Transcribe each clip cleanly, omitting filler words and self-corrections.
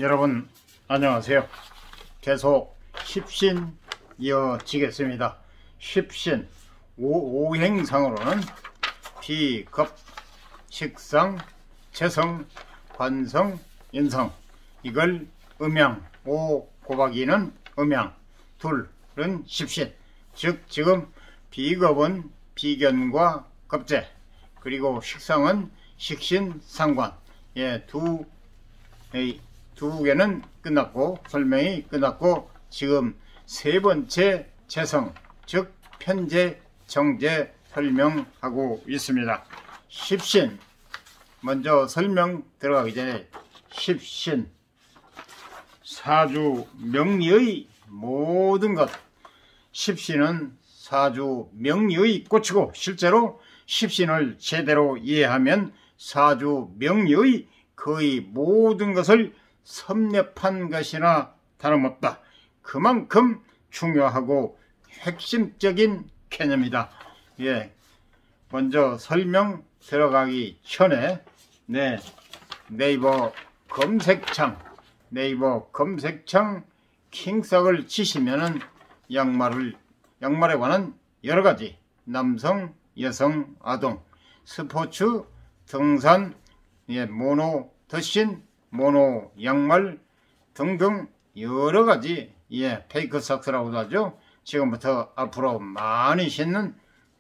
여러분 안녕하세요. 계속 십신 이어지겠습니다. 십신 오행상으로는 비겁, 식상, 재성, 관성, 인성, 이걸 음양, 5 곱하기 2는 음양, 둘은 십신. 즉 지금 비겁은 비견과 겁재, 그리고 식상은 식신, 상관, 두 개는 끝났고, 설명이 끝났고, 지금 세 번째 재성, 즉 편재, 정재 설명하고 있습니다. 십신, 먼저 설명 들어가기 전에 십신, 사주 명리의 모든 것, 십신은 사주 명리의 꽃이고, 실제로 십신을 제대로 이해하면 사주 명리의 거의 모든 것을 섭렵한 것이나 다름없다. 그만큼 중요하고 핵심적인 개념이다. 먼저 설명 들어가기 전에 네이버 검색창 킹삭을 치시면은 양말에 관한 여러가지 남성, 여성, 아동, 스포츠, 등산, 모노 더신, 모노 양말 등등 여러가지 페이크 삭스라고도 하죠. 지금부터 앞으로 많이 신는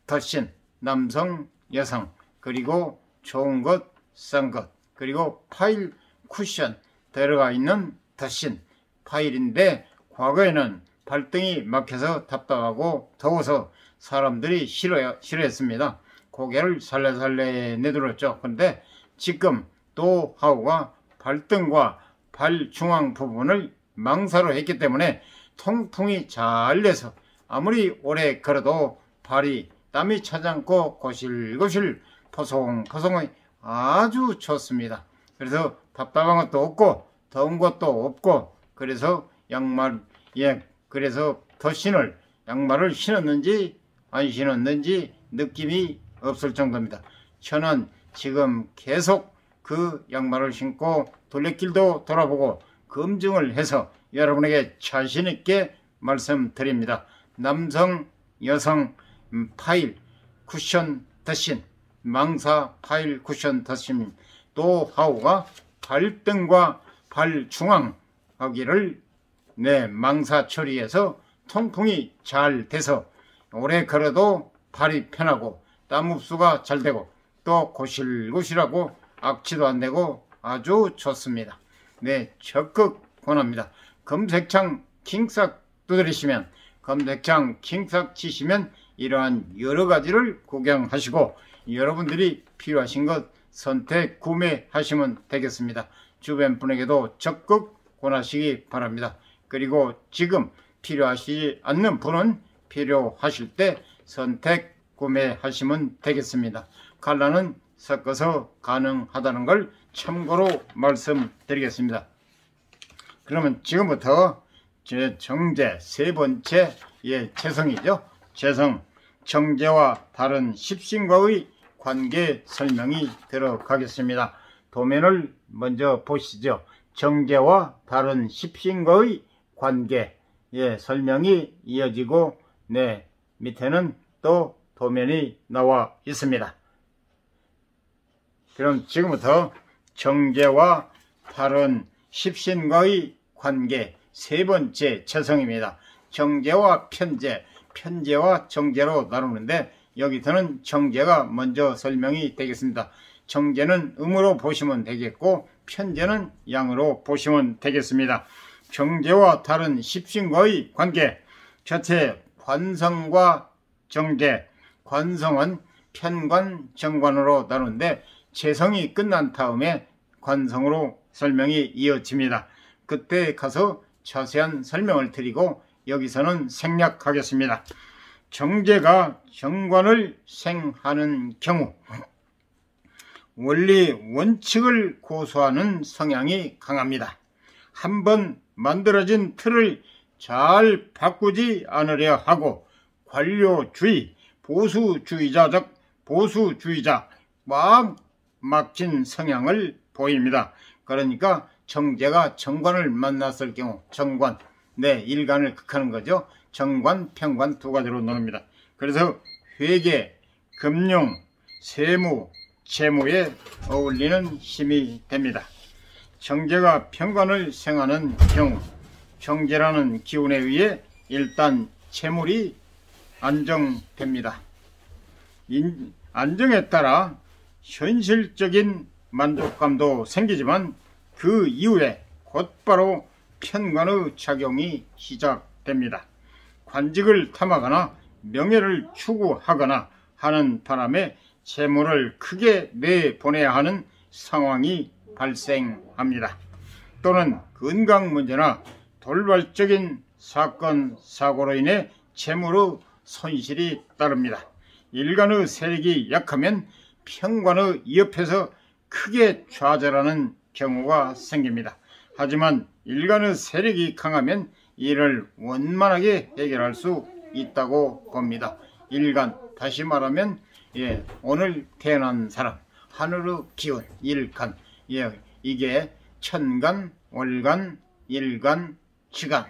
더신, 남성, 여성, 그리고 좋은 것, 싼 것, 그리고 파일, 쿠션 들어가 있는 더신 파일인데, 과거에는 발등이 막혀서 답답하고 더워서 사람들이 싫어했습니다. 고개를 살래살래 내둘렀죠. 그런데 지금 노하우가 발등과 발 중앙 부분을 망사로 했기 때문에 통풍이 잘 돼서 아무리 오래 걸어도 발이 땀이 차지 않고 고실고실 포송포송이 아주 좋습니다. 그래서 답답한 것도 없고 더운 것도 없고, 그래서 그래서 더신을 양말을 신었는지 안 신었는지 느낌이 없을 정도입니다. 저는 지금 계속 그 양말을 신고 둘레길도 돌아보고 검증을 해서 여러분에게 자신있게 말씀드립니다. 남성, 여성 파일, 쿠션, 더신, 망사, 파일, 쿠션, 더신 노하우가 발등과 발 중앙 여기를 망사 처리해서 통풍이 잘 돼서 오래 걸어도 발이 편하고 땀 흡수가 잘 되고 또 고실고실하고 악취도 안 되고 아주 좋습니다. 적극 권합니다. 검색창 킹삭 두드리시면, 검색창 킹삭 치시면 이러한 여러 가지를 구경하시고 여러분들이 필요하신 것 선택 구매하시면 되겠습니다. 주변 분에게도 적극 권하시기 바랍니다. 그리고 지금 필요하시지 않는 분은 필요하실 때 선택 구매하시면 되겠습니다. 컬러는 섞어서 가능하다는 걸 참고로 말씀드리겠습니다. 그러면 지금부터 제 정제 세 번째 재성이죠. 재성, 정제와 다른 십신과의 관계 설명이 들어가겠습니다. 도면을 먼저 보시죠. 정제와 다른 십신과의 관계 설명이 이어지고 밑에는 또 도면이 나와 있습니다. 그럼 지금부터 정제와 다른 십신과의 관계 세 번째 재성입니다. 정제와 편제, 편제와 정제로 나누는데 여기서는 정제가 먼저 설명이 되겠습니다. 정제는 음으로 보시면 되겠고 편제는 양으로 보시면 되겠습니다. 정제와 다른 십신과의 관계, 첫째 관성과 정제. 관성은 편관, 정관으로 나누는데 재성이 끝난 다음에 관성으로 설명이 이어집니다. 그때 가서 자세한 설명을 드리고 여기서는 생략하겠습니다. 정제가 정관을 생하는 경우 원리 원칙을 고수하는 성향이 강합니다. 한번 만들어진 틀을 잘 바꾸지 않으려 하고 관료주의, 보수주의자 막 막힌 성향을 보입니다. 그러니까 정제가 정관을 만났을 경우 정관, 네, 일간을 극하는 거죠. 정관, 편관 두 가지로 나눕니다. 그래서 회계, 금융, 세무, 재무에 어울리는 힘이 됩니다. 정제가 편관을 생하는 경우 정제라는 기운에 의해 일단 재물이 안정됩니다. 안정에 따라 현실적인 만족감도 생기지만 그 이후에 곧바로 편관의 작용이 시작됩니다. 관직을 탐하거나 명예를 추구하거나 하는 바람에 재물을 크게 내보내야 하는 상황이 발생합니다. 또는 건강 문제나 돌발적인 사건, 사고로 인해 재물의 손실이 따릅니다. 일간의 세력이 약하면 편관의 옆에서 크게 좌절하는 경우가 생깁니다. 하지만 일간의 세력이 강하면 이를 원만하게 해결할 수 있다고 봅니다. 일간, 다시 말하면 오늘 태어난 사람, 하늘의 기운, 일간, 이게 천간, 월간, 일간, 지간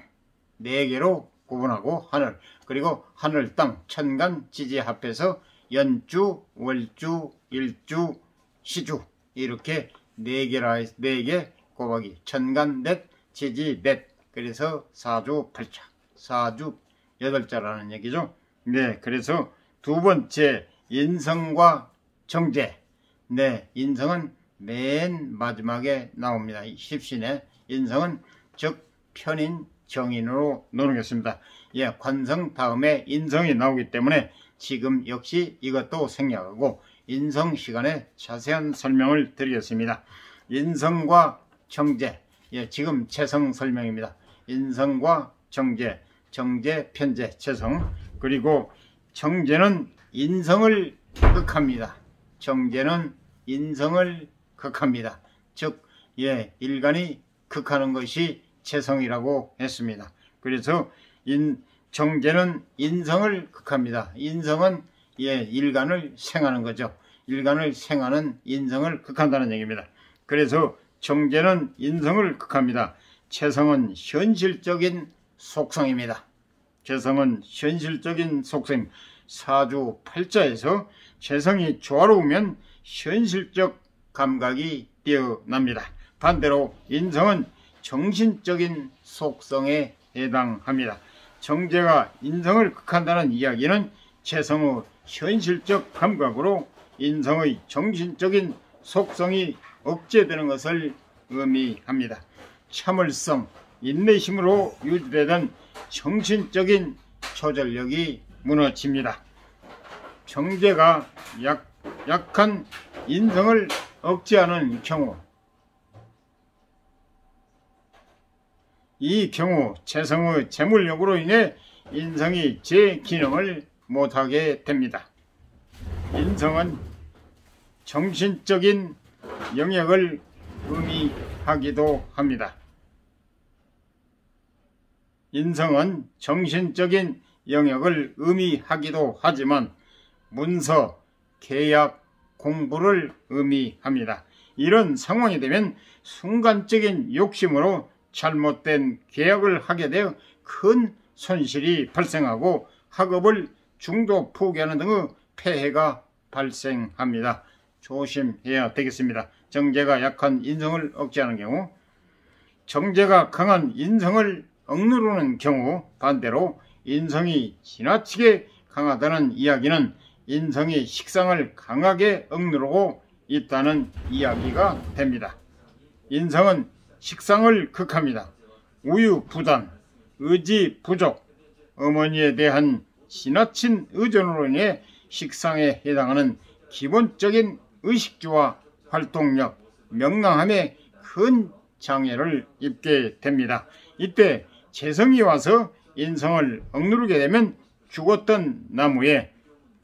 4개로 구분하고 하늘, 그리고 하늘, 땅, 천간, 지지 합해서 연주, 월주, 일주, 시주 이렇게 4개라 4개 곱하기 천간 넷, 지지 넷, 그래서 사주 8자, 사주 8자라는 얘기죠. 네, 그래서 두 번째 인성과 정제. 네, 인성은 맨 마지막에 나옵니다. 십신에 인성은 즉 편인 정인으로 나누겠습니다. 관성 다음에 인성이 나오기 때문에 지금 역시 이것도 생략하고 인성 시간에 자세한 설명을 드리겠습니다. 인성과 정제, 지금 재성 설명입니다. 인성과 정제, 정제, 편제, 재성. 그리고 정제는 인성을 극합니다. 정제는 인성을 극합니다. 즉 일간이 극하는 것이 재성이라고 했습니다. 그래서 정제는 인성을 극합니다. 인성은 일간을 생하는 거죠. 일간을 생하는 인성을 극한다는 얘기입니다. 그래서 정제는 인성을 극합니다. 재성은 현실적인 속성입니다. 재성은 현실적인 속성. 사주 8자에서 재성이 조화로우면 현실적 감각이 뛰어납니다. 반대로 인성은 정신적인 속성에 해당합니다. 정제가 인성을 극한다는 이야기는 재성의 현실적 감각으로 인성의 정신적인 속성이 억제되는 것을 의미합니다. 참을성, 인내심으로 유지되던 정신적인 조절력이 무너집니다. 정제가 약한 인성을 억제하는 경우, 이 경우 재성의 재물력으로 인해 인성이 제 기능을 못하게 됩니다. 인성은 정신적인 영역을 의미하기도 합니다. 인성은 정신적인 영역을 의미하기도 하지만 문서, 계약, 공부를 의미합니다. 이런 상황이 되면 순간적인 욕심으로 잘못된 계약을 하게 되어 큰 손실이 발생하고 학업을 중도 포기하는 등의 폐해가 발생합니다. 조심해야 되겠습니다. 정제가 약한 인성을 억제하는 경우, 정제가 강한 인성을 억누르는 경우, 반대로 인성이 지나치게 강하다는 이야기는 인성이 식상을 강하게 억누르고 있다는 이야기가 됩니다. 인성은 식상을 극합니다. 우유부단, 의지 부족, 어머니에 대한 지나친 의존으로 인해 식상에 해당하는 기본적인 의식주와 활동력, 명랑함에 큰 장애를 입게 됩니다. 이때 재성이 와서 인성을 억누르게 되면 죽었던 나무에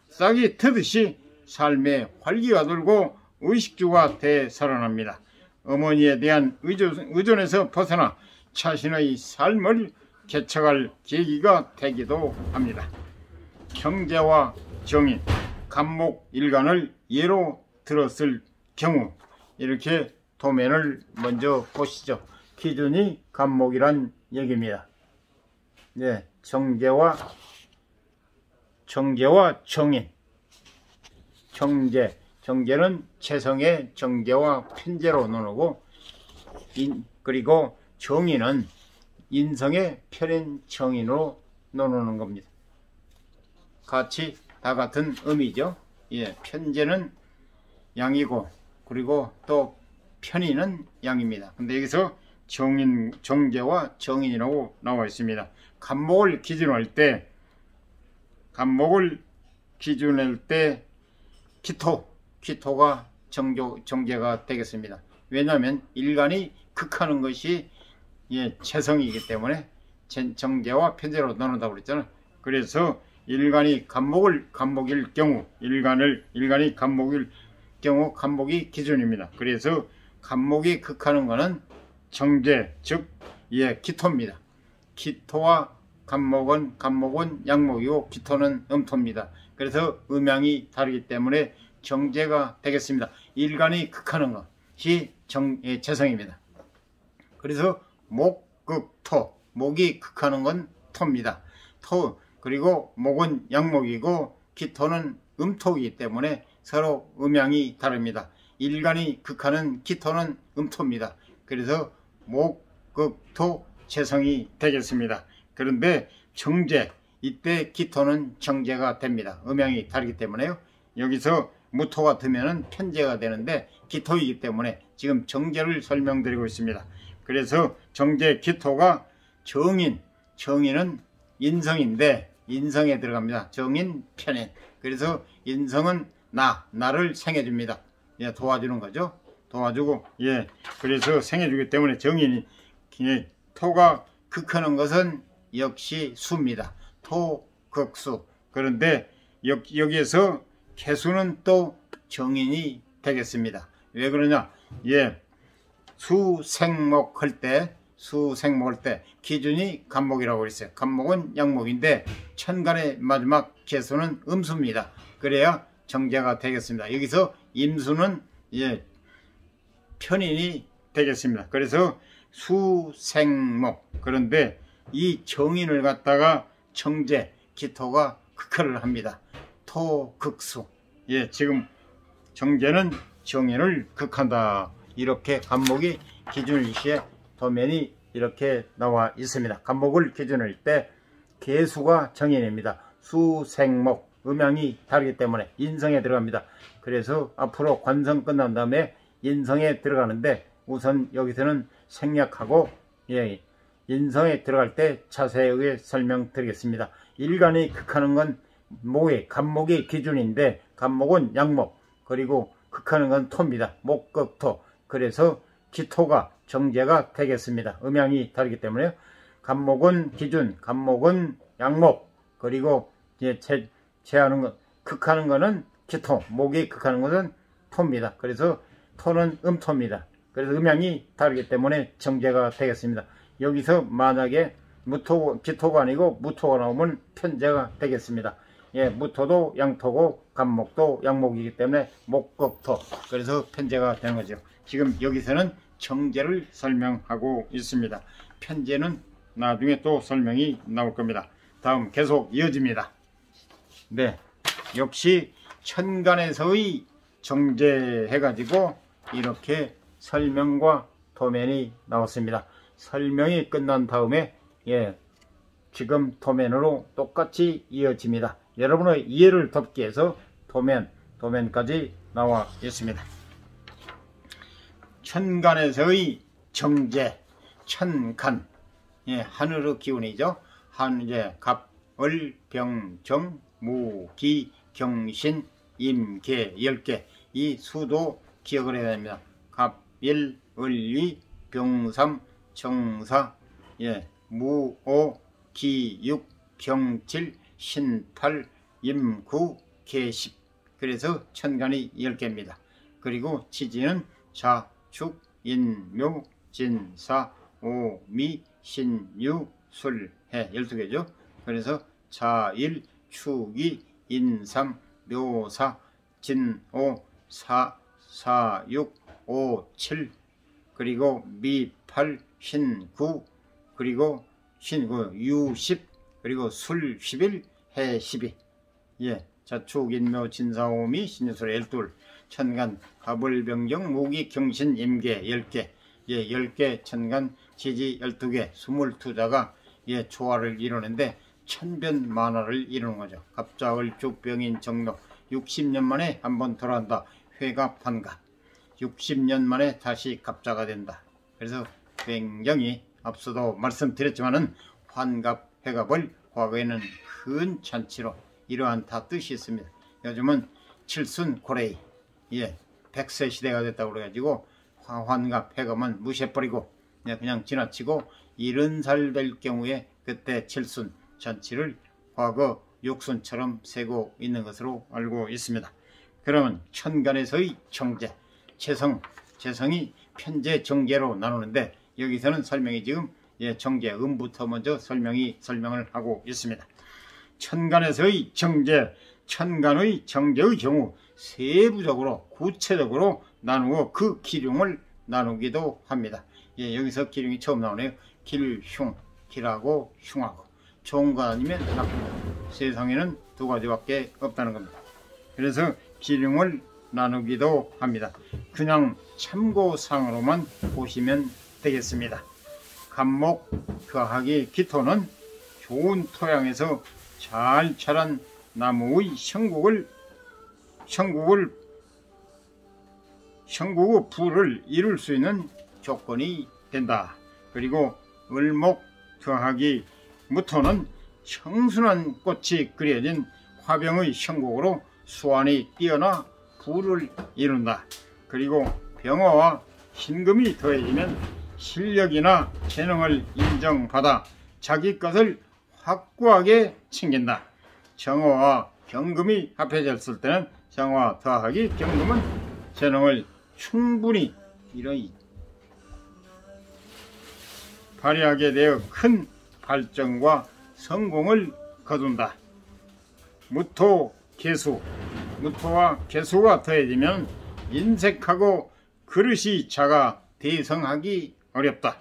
싹이 트듯이 삶의 활기가 돌고 의식주가 되살아납니다. 어머니에 대한 의존에서 벗어나 자신의 삶을 개척할 계기가 되기도 합니다. 정제와 정인, 간목, 일간을 예로 들었을 경우 이렇게 도면을 먼저 보시죠. 기준이 간목이란 얘기입니다. 네, 정제와 정인. 정제는 체성의 정제와 편제로 나누고, 그리고 정인은 인성의 편인 정인으로 나누는 겁니다. 다 같은 의미죠. 예, 편제는 양이고, 그리고 또 편인은 양입니다. 근데 여기서 정제와 정인이라고 나와 있습니다. 간목을 기준할 때 기토가 정제가 되겠습니다. 왜냐하면 일간이 극하는 것이 체성이기 때문에 정제와 편제로 나눈다고 그랬잖아요. 그래서 일간이 간목일 경우, 일간이 간목일 경우 간목이 기준입니다. 그래서 간목이 극하는 것은 정제, 즉 기토입니다. 기토와 간목은 양목이고 기토는 음토입니다. 그래서 음양이 다르기 때문에 정제가 되겠습니다. 일간이 극하는 것이 체성입니다. 그래서 목극토, 목이 극하는 건 토입니다. 그리고 목은 양목이고 기토는 음토이기 때문에 서로 음양이 다릅니다. 일간이 극하는 기토는 음토입니다. 그래서 목극토 체성이 되겠습니다. 그런데 정제, 이때 기토는 정제가 됩니다. 음양이 다르기 때문에요. 여기서 무토가 되면은 편제가 되는데 기토이기 때문에 지금 정제를 설명드리고 있습니다. 그래서 정제 기토가 정인은 인성인데 인성에 들어갑니다. 정인, 편인. 그래서 인성은 나를 생해줍니다. 도와주는 거죠. 도와주고, 그래서 생해주기 때문에 정인이, 토가 극하는 것은 역시 수입니다. 토, 극수. 그런데 여기에서 개수는 또 정인이 되겠습니다. 왜 그러냐? 수생목 할 때 기준이 간목이라고 그랬어요. 간목은 양목인데 천간의 마지막 개수는 음수입니다. 그래야 정제가 되겠습니다. 여기서 임수는 편인이 되겠습니다. 그래서 수생목. 그런데 이 정인을 갖다가 정제, 기토가 극화를 합니다. 토극수. 지금 정제는 정인을 극한다. 이렇게 간목이 기준일시에 도면이 이렇게 나와 있습니다. 간목을 기준할 때 개수가 정인입니다. 수생목, 음양이 다르기 때문에 인성에 들어갑니다. 그래서 앞으로 관성 끝난 다음에 인성에 들어가는데 우선 여기서는 생략하고 인성에 들어갈 때 자세에 의해 설명드리겠습니다. 일간이 극하는 건 간목이 기준인데 간목은 양목, 그리고 극하는 건 토입니다. 목극토. 그래서 기토가 정제가 되겠습니다. 음양이 다르기 때문에요. 간목은 기준, 간목은 양목, 그리고 극하는 거는 기토, 목이 극하는 것은 토입니다. 그래서 토는 음토입니다. 그래서 음양이 다르기 때문에 정제가 되겠습니다. 여기서 만약에 기토가 아니고 무토가 나오면 편제가 되겠습니다. 무토도 양토고 간목도 양목이기 때문에 목극토. 그래서 편제가 되는 거죠. 지금 여기서는 정제를 설명하고 있습니다. 편제는 나중에 또 설명이 나올 겁니다. 다음 계속 이어집니다. 역시 천간에서의 정제해가지고 이렇게 설명과 도면이 나왔습니다. 설명이 끝난 다음에 지금 도면으로 똑같이 이어집니다. 여러분의 이해를 돕기 위해서 도면까지 나와 있습니다. 천간에서의 정제, 천간, 하늘의 기운이죠. 갑, 을, 병, 정, 무, 기, 경신, 임, 개, 10개. 이 수도 기억을 해야 됩니다. 갑, 일, 을위, 병삼, 정사, 무오, 기6, 병7, 신8, 임9, 개10. 그래서 천간이 10개입니다. 그리고 지지는 자, 축, 인, 묘, 진, 사, 오, 미, 신, 유, 술, 해. 12개죠. 그래서 자, 일, 축이, 인, 삼, 묘, 사, 진, 오, 사, 육, 오, 칠, 그리고 미 8, 신 9, 그리고 신 9, 유 10, 그리고 술 11, 해 12. 예, 자축, 인묘, 진사오미, 신유술 12, 천간, 가불병정, 무기, 경신, 임계 10개, 예, 10개, 천간, 지지 12개, 22자가 예, 조화를 이루는데 천변만화를 이루는 거죠. 갑작을 죽병인 정록, 60년 만에 한번 돌아온다. 회갑, 환갑, 60년 만에 다시 갑자가 된다. 그래서 굉장히 앞서도 말씀드렸지만은 환갑, 회갑을 과거에는 큰 잔치로 이러한 다 뜻이 있습니다. 요즘은 칠순 고레이, 예, 100세 시대가 됐다고 그래가지고 환갑, 회갑은 무시해버리고 그냥 지나치고 70살 될 경우에 그때 칠순 잔치를 과거 육순처럼 세고 있는 것으로 알고 있습니다. 그러면 천간에서의 정제, 재성이 편재, 정제로 나누는데 여기서는 설명이 지금 예, 정제, 음부터 먼저 설명을 하고 있습니다. 천간에서의 정제, 천간의 정제의 경우 세부적으로 구체적으로 나누어 그 기륭을 나누기도 합니다. 예, 여기서 기륭이 처음 나오네요. 길, 흉, 길하고 흉하고 좋은 거 아니면 나쁩니다. 세상에는 두 가지밖에 없다는 겁니다. 그래서 기륭을 나누기도 합니다. 그냥 참고상으로만 보시면 되겠습니다. 간목, 거하기, 기토는 좋은 토양에서 잘 자란 나무의 형국의 부를 이룰 수 있는 조건이 된다. 그리고 을목, 거하기, 무토는 청순한 꽃이 그려진 화병의 형국으로 수완이 뛰어나 부를 이룬다. 그리고 병화와 신금이 더해지면 실력이나 재능을 인정받아 자기 것을 확고하게 챙긴다. 정화와 경금이 합해졌을 때는 정화 더하기 경금은 재능을 충분히 발휘하게 되어 큰 발전과 성공을 거둔다. 무토, 개수, 무토와 개수가 더해지면 인색하고 그릇이 작아 대성하기 어렵다.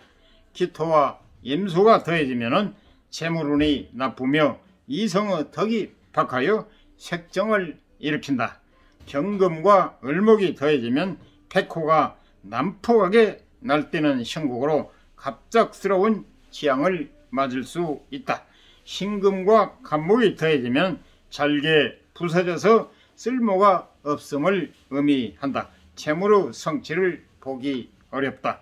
기토와 임수가 더해지면 재물운이 나쁘며 이성의 덕이 박하여 색정을 일으킨다. 경금과 을목이 더해지면 백호가 난폭하게 날뛰는 형국으로 갑작스러운 지향을 맞을 수 있다. 신금과 간목이 더해지면 잘게 부서져서 쓸모가 없음을 의미한다. 재물의 성취를 보기 어렵다.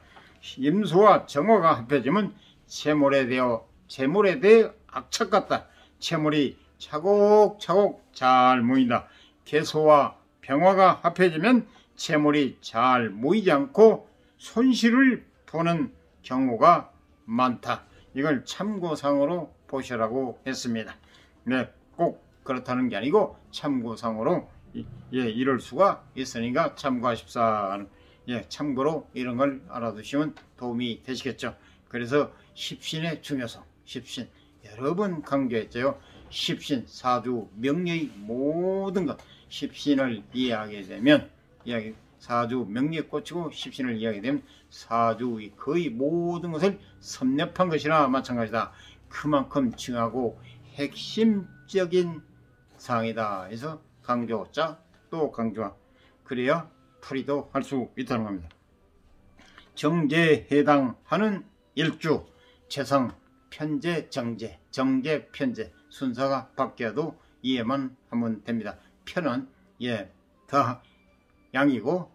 임수와 정화가 합해지면 재물에 대해 악착 같다. 재물이 차곡차곡 잘 모인다. 개소와 병화가 합해지면 재물이 잘 모이지 않고 손실을 보는 경우가 많다. 이걸 참고상으로 보시라고 했습니다. 네, 꼭 그렇다는 게 아니고 참고상으로 이럴 수가 있으니까 참고하십사. 참고로 이런 걸 알아두시면 도움이 되시겠죠. 그래서 십신의 중요성, 십신 여러 번 강조했죠. 십신, 사주, 명리의 모든 것, 십신을 이해하게 되면 사주, 명리에 꽂히고 십신을 이해하게 되면 사주의 거의 모든 것을 섭렵한 것이나 마찬가지다. 그만큼 중요하고 핵심적인 사항이다 해서 강조자 또 강조하, 그래야 풀이도 할 수 있다는 겁니다. 정제에 해당하는 일주, 재성, 편제, 정제, 정제, 편제 순서가 바뀌어도 이해만 하면 됩니다. 편은 더 양이고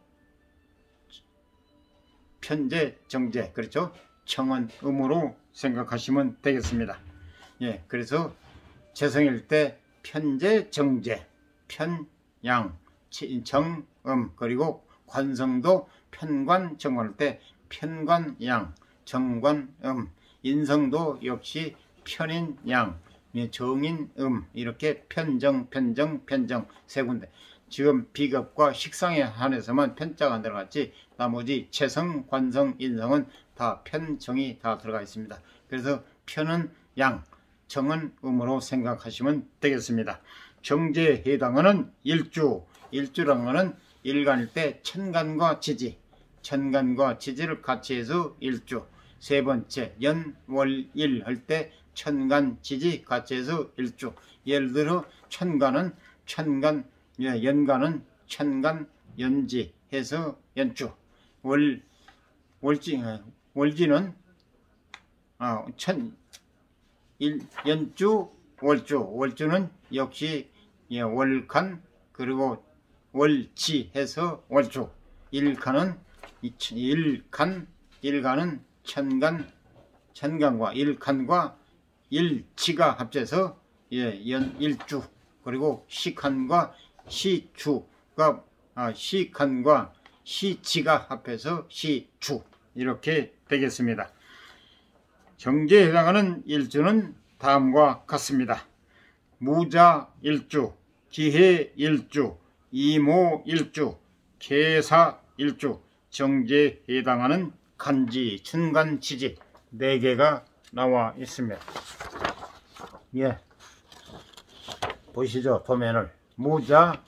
편제, 정제, 그렇죠? 청은 음으로 생각하시면 되겠습니다. 그래서 재성일 때 편제, 정제, 편양, 정음, 그리고 관성도 편관, 정관할 때 편관양, 정관음, 인성도 역시 편인양, 정인음, 이렇게 편정 세 군데. 지금 비겁과 식상에 한해서만 편자가 안 들어갔지 나머지 재성, 관성, 인성은 다 편정이 다 들어가 있습니다. 그래서 편은 양, 정은 음으로 생각하시면 되겠습니다. 정제에 해당하는 일주라는 것은 일간일 때 천간과 지지, 천간과 지지를 같이 해서 일주. 세 번째, 연, 월, 일 할 때 천간, 지지 같이 해서 일주. 예를 들어 천간은 천간, 연간은 천간, 연지 해서 연주. 월지는 연주, 월주는 역시 월간 그리고 월지 해서 월주. 일간은 천간과 일간과 일지가 합쳐서 일주. 그리고 시간과 시주가 시간과 시지가 합해서 시주 이렇게 되겠습니다. 정제에 해당하는 일주는 다음과 같습니다. 무자 일주, 기해 일주, 이모 일주, 계사 일주. 정제에 해당하는 간지, 천간, 지지 4개가 나와 있습니다. 보시죠. 도면을. 무자,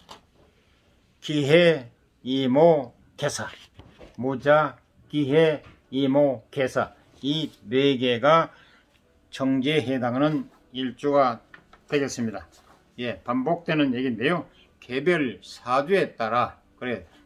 기해, 이모, 계사. 무자, 기해, 이모, 계사. 이 4개가 정제에 해당하는 일주가 되겠습니다. 반복되는 얘기인데요. 개별 사주에 따라,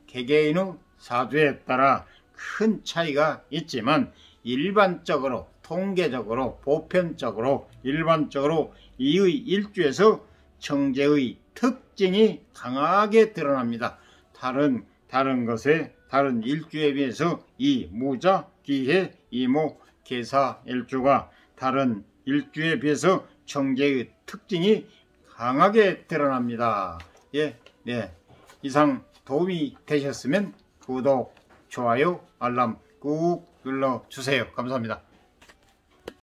개개인의 사주에 따라 큰 차이가 있지만 일반적으로, 통계적으로, 보편적으로, 일반적으로 이의 일주에서 정제의 특징이 강하게 드러납니다. 다른 일주에 비해서 이 무자, 기해, 이모, 계사 일주가 다른 일주에 비해서 정제의 특징이 강하게 드러납니다. 이상 도움이 되셨으면 구독, 좋아요, 알람 꾹 눌러주세요. 감사합니다.